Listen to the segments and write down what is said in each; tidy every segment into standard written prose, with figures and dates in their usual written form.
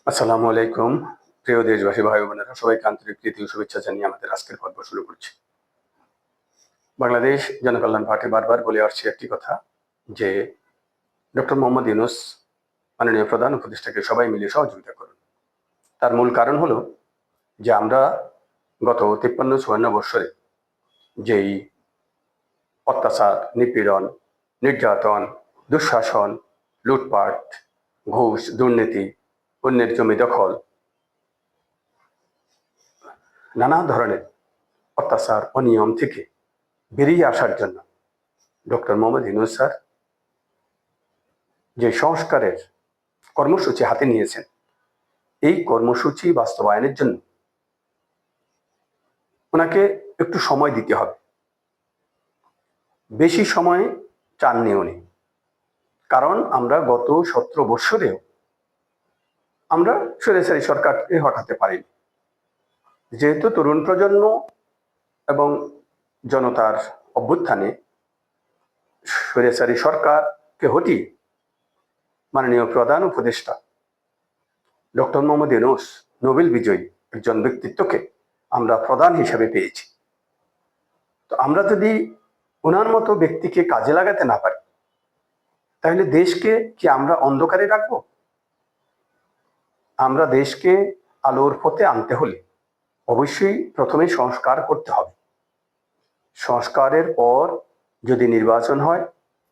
আসসালামু আলাইকুম। প্রিয় দেশবাসী ভাই বোনেরা, সবাইকে আন্তরিক প্রীতি ও শুভেচ্ছা জানিয়ে আমাদের আজকের পর্ব শুরু করছি। বাংলাদেশ জনকল্যাণ পার্টি বারবার বলে আসছে একটি কথা, যে ডক্টর মোহাম্মদ ইউনূস মাননীয় প্রধান উপদেষ্টাকে সবাই মিলে সহযোগিতা করুন। তার মূল কারণ হলো যে আমরা গত 53-54 বৎসরে যেই অত্যাচার, নিপীড়ন, নির্যাতন, দুঃশাসন, লুটপাট, ঘুষ, দুর্নীতি, অন্যের জমি দখল, নানা ধরনের অত্যাচার, অনিয়ম থেকে বেরিয়ে আসার জন্য ডক্টর মোহাম্মদ ইউনূস স্যার যে সংস্কারের কর্মসূচি হাতে নিয়েছেন, এই কর্মসূচি বাস্তবায়নের জন্য ওনাকে একটু সময় দিতে হবে। বেশি সময় চাননি উনি, কারণ আমরা গত 17 বৎসরেও আমরা স্বৈরাচারী সরকারকে হটাতে পারিনি। যেহেতু তরুণ প্রজন্ম এবং জনতার অভ্যুত্থানে স্বৈরাচারী সরকারকে হটিয়ে মাননীয় প্রধান উপদেষ্টা ডক্টর মোহাম্মদ ইউনূস নোবেল বিজয়ী একজন ব্যক্তিত্বকে আমরা প্রধান হিসেবে পেয়েছি। তো আমরা যদি ওনার মতো ব্যক্তিকে কাজে লাগাতে না পারি, তাহলে দেশকে কি আমরা অন্ধকারে রাখবো? আমরা দেশকে আলোর পথে আনতে হলে অবশ্যই প্রথমে সংস্কার করতে হবে। সংস্কারের পর যদি নির্বাচন হয়,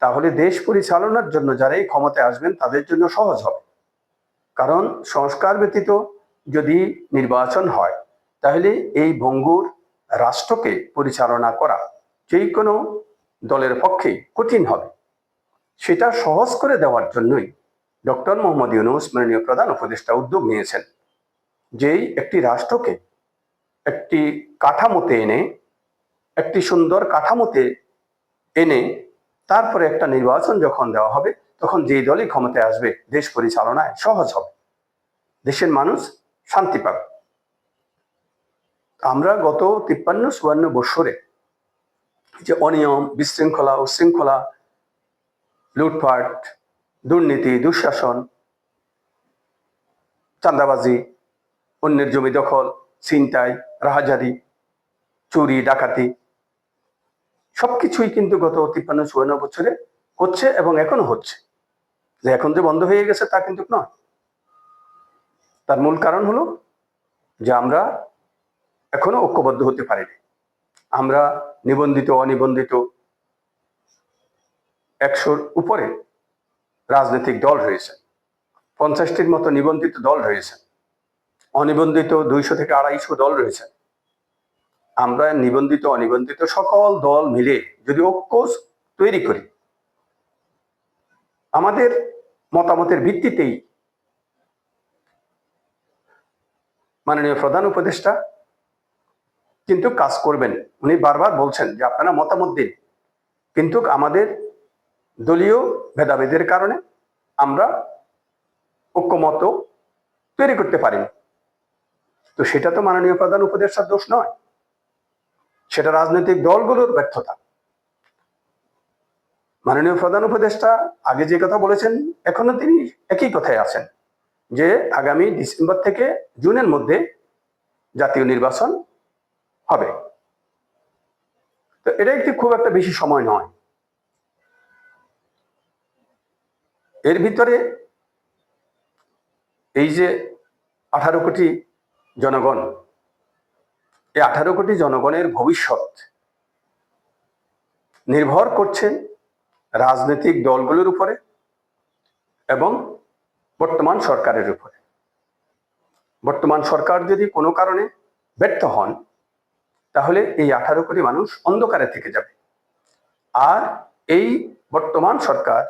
তাহলে দেশ পরিচালনার জন্য যারাই ক্ষমতায় আসবেন তাদের জন্য সহজ হবে। কারণ সংস্কার ব্যতীত যদি নির্বাচন হয়, তাহলে এই ভঙ্গুর রাষ্ট্রকে পরিচালনা করা যে কোনো দলের পক্ষে কঠিন হবে। সেটা সহজ করে দেওয়ার জন্যই ডক্টর মোহাম্মদ ইউনূস মাননীয় প্রধান উপদেষ্টা উদ্যোগ নিয়েছেন, যেই একটি রাষ্ট্রকে একটি কাঠামোতে এনে, একটি সুন্দর কাঠামোতে এনে তারপরে একটা নির্বাচন যখন দেওয়া হবে, তখন যেই দলই ক্ষমতায় আসবে দেশ পরিচালনায় সহজ হবে, দেশের মানুষ শান্তি পাবে। আমরা গত 53-54 বৎসরে যে অনিয়ম, বিশৃঙ্খলা, উশৃঙ্খলা, লুটপাট, দুর্নীতি, দুঃশাসন, চাঁদাবাজি, অন্যের জমি দখল, ছিনতাই, রাহাজারি, চুরি, ডাকাতি, সবকিছুই কিন্তু গত 53-54 বছরে হচ্ছে এবং এখনো হচ্ছে। যে এখন যে বন্ধ হয়ে গেছে তা কিন্তু নয়। তার মূল কারণ হলো যে আমরা এখনো ঐক্যবদ্ধ হতে পারিনি। আমরা নিবন্ধিত, অনিবন্ধিত 100-র উপরে রাজনৈতিক দল রয়েছে, 50টির মতো নিবন্ধিত দল রয়েছে, অনিবন্ধিত 200 থেকে 250 দল রয়েছে। আমরা নিবন্ধিত, অনিবন্ধিত সকল দল মিলে যদি ঐক্য তৈরি করি, আমাদের মতামতের ভিত্তিতেই মাননীয় প্রধান উপদেষ্টা কিন্তু কাজ করবেন। উনি বারবার বলছেন যে আপনারা মতামত দিন, কিন্তু আমাদের দলীয় ভেদাভেদের কারণে আমরা ঐক্যমত তৈরি করতে পারিনি। তো সেটা তো মাননীয় প্রধান উপদেষ্টার দোষ নয়, সেটা রাজনৈতিক দলগুলোর ব্যর্থতা। মাননীয় প্রধান উপদেষ্টা আগে যে কথা বলেছেন, এখনো তিনি একই কথায় আছেন, যে আগামী ডিসেম্বর থেকে জুনের মধ্যে জাতীয় নির্বাচন হবে। তো এটা একটি খুব একটা বেশি সময় নয়। এর ভিতরে এই যে 18 কোটি জনগণ, এই 18 কোটি জনগণের ভবিষ্যৎ নির্ভর করছে রাজনৈতিক দলগুলোর উপরে এবং বর্তমান সরকারের উপরে। বর্তমান সরকার যদি কোনো কারণে ব্যর্থ হন, তাহলে এই 18 কোটি মানুষ অন্ধকারে থেকে যাবে। আর এই বর্তমান সরকার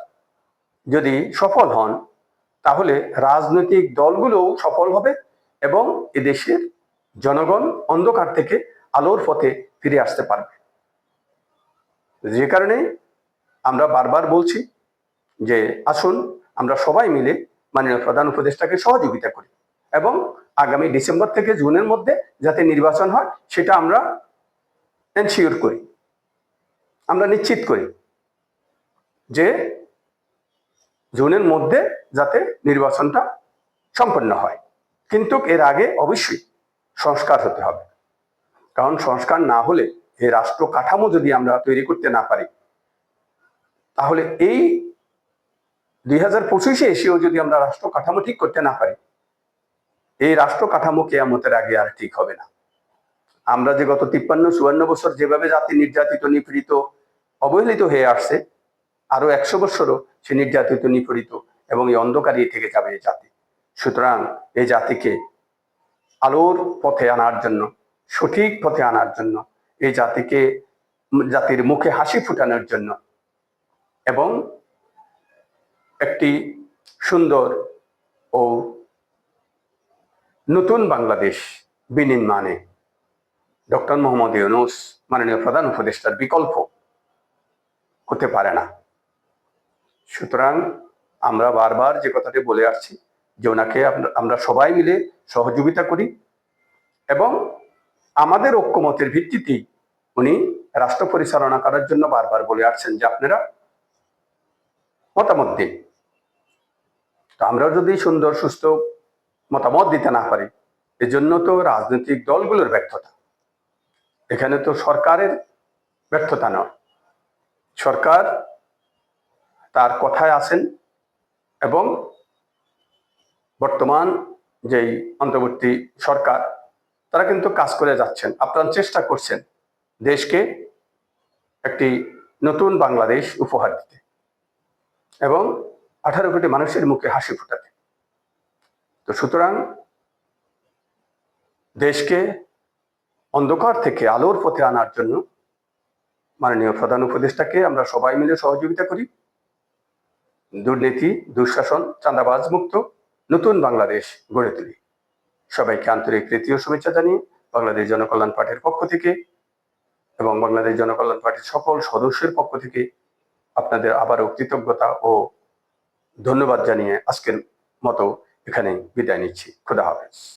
যদি সফল হন, তাহলে রাজনৈতিক দলগুলোও সফল হবে এবং এদেশের জনগণ অন্ধকার থেকে আলোর পথে ফিরে আসতে পারবে। যে কারণে আমরা বারবার বলছি যে আসুন আমরা সবাই মিলে মাননীয় প্রধান উপদেষ্টাকে সহযোগিতা করি এবং আগামী ডিসেম্বর থেকে জুনের মধ্যে যাতে নির্বাচন হয় সেটা আমরা এনশিওর করি, আমরা নিশ্চিত করি যে জুনের মধ্যে যাতে নির্বাচনটা সম্পন্ন হয়। কিন্তু এর আগে অবশ্যই সংস্কার হতে হবে, কারণ সংস্কার না হলে এই রাষ্ট্র কাঠামো যদি আমরা তৈরি করতে না পারি, তাহলে এই 2025-এ এসেও যদি আমরা রাষ্ট্র কাঠামো ঠিক করতে না পারি, এই রাষ্ট্র কাঠামো কেয়ামতের আগে আর ঠিক হবে না। আমরা যে গত 53-54 বছর যেভাবে জাতি নির্যাতিত, নিপীড়িত, অবহেলিত হয়ে আসছে, আরো 100 বছরও সে নির্যাতিত, নিপীড়িত এবং এই অন্ধকারই থেকে যাবে এই জাতি। সুতরাং এই জাতিকে আলোর পথে আনার জন্য, সঠিক পথে আনার জন্য, এই জাতির মুখে হাসি ফুটানোর জন্য এবং একটি সুন্দর ও নতুন বাংলাদেশ বিনির্মাণে ডক্টর মোহাম্মদ ইউনূস মাননীয় প্রধান উপদেষ্টার বিকল্প হতে পারে না। সুতরাং আমরা বারবার যে কথাটি বলে আসছি যে ওনাকে আমরা সবাই মিলে সহযোগিতা করি এবং আমাদের ঐক্যমতের ভিত্তিতেই উনি রাষ্ট্র পরিচালনা করার জন্য বারবার বলে আসছেন যে আপনারা মতামত দিন। তো আমরা যদি সুন্দর সুস্থ মতামত দিতে না পারি, এজন্য তো রাজনৈতিক দলগুলোর ব্যর্থতা, এখানে তো সরকারের ব্যর্থতা নয়। সরকার তার কথায় আছেন এবং বর্তমান যেই অন্তর্বর্তী সরকার, তারা কিন্তু কাজ করে যাচ্ছেন, আপ্রাণ চেষ্টা করছেন দেশকে একটি নতুন বাংলাদেশ উপহার দিতে এবং 18 কোটি মানুষের মুখে হাসি ফোটাতে। তো সুতরাং দেশকে অন্ধকার থেকে আলোর পথে আনার জন্য মাননীয় প্রধান উপদেষ্টাকে আমরা সবাই মিলে সহযোগিতা করি। দুর্নীতি, দুঃশাসন, চাঁদাবাজ মুক্ত নতুন বাংলাদেশ গড়ে তুলি। সবাইকে আন্তরিক তৃতীয় শুভেচ্ছা জানিয়ে বাংলাদেশ জনকল্যাণ পার্টির পক্ষ থেকে এবং বাংলাদেশ জনকল্যাণ পার্টির সকল সদস্যের পক্ষ থেকে আপনাদের আবারও কৃতজ্ঞতা ও ধন্যবাদ জানিয়ে আজকের মতো এখানে বিদায় নিচ্ছি। খোদা হাফেজ।